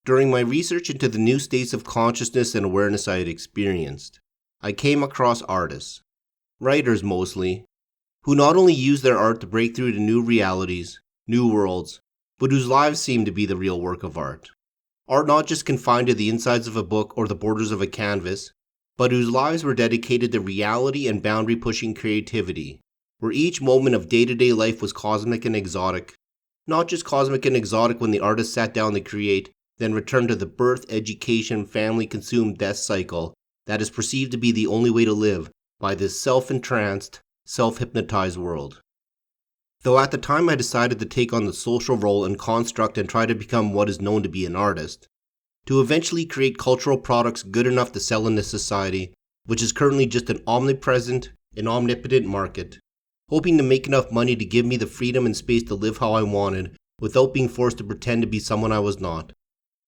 During my research into the new states of consciousness and awareness I had experienced, I came across artists, writers mostly, who not only use their art to break through to new realities, new worlds, but whose lives seem to be the real work of art. Art not just confined to the insides of a book or the borders of a canvas, but whose lives were dedicated to reality and boundary-pushing creativity, where each moment of day-to-day life was cosmic and exotic, not just cosmic and exotic when the artist sat down to create, then returned to the birth, education, family-consumed death cycle that is perceived to be the only way to live by this self-entranced, self-hypnotized world. Though at the time I decided to take on the social role and construct and try to become what is known to be an artist, to eventually create cultural products good enough to sell into society, which is currently just an omnipresent and omnipotent market, hoping to make enough money to give me the freedom and space to live how I wanted without being forced to pretend to be someone I was not,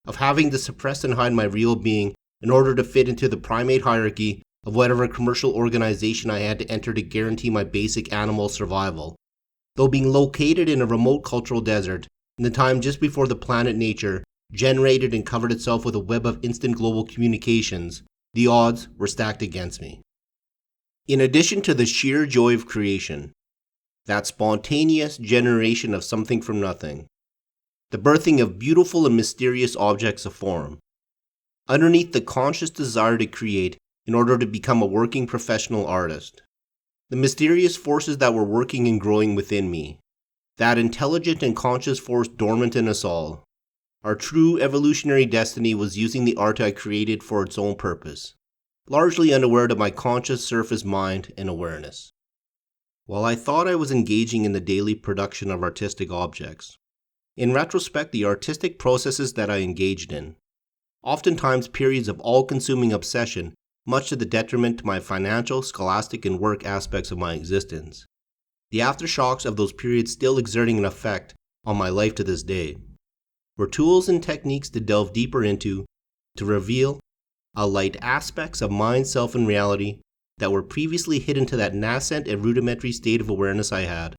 of having to suppress and hide my real being in order to fit into the primate hierarchy of whatever commercial organization I had to enter to guarantee my basic animal survival. Though being located in a remote cultural desert, in the time just before the planet nature generated and covered itself with a web of instant global communications, the odds were stacked against me. In addition to the sheer joy of creation, that spontaneous generation of something from nothing, the birthing of beautiful and mysterious objects of form, underneath the conscious desire to create in order to become a working professional artist, the mysterious forces that were working and growing within me, that intelligent and conscious force dormant in us all, our true evolutionary destiny was using the art I created for its own purpose, largely unaware of my conscious surface mind and awareness. While I thought I was engaging in the daily production of artistic objects, in retrospect the artistic processes that I engaged in, oftentimes periods of all-consuming obsession, much to the detriment to my financial, scholastic, and work aspects of my existence, the aftershocks of those periods still exerting an effect on my life to this day, were tools and techniques to delve deeper into, to reveal, alight aspects of mind, self, and reality that were previously hidden to that nascent and rudimentary state of awareness I had,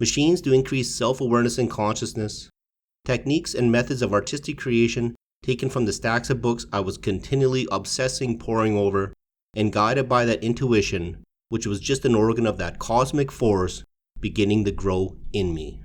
machines to increase self-awareness and consciousness, techniques and methods of artistic creation taken from the stacks of books I was continually obsessing, poring over, and guided by that intuition, which was just an organ of that cosmic force beginning to grow in me.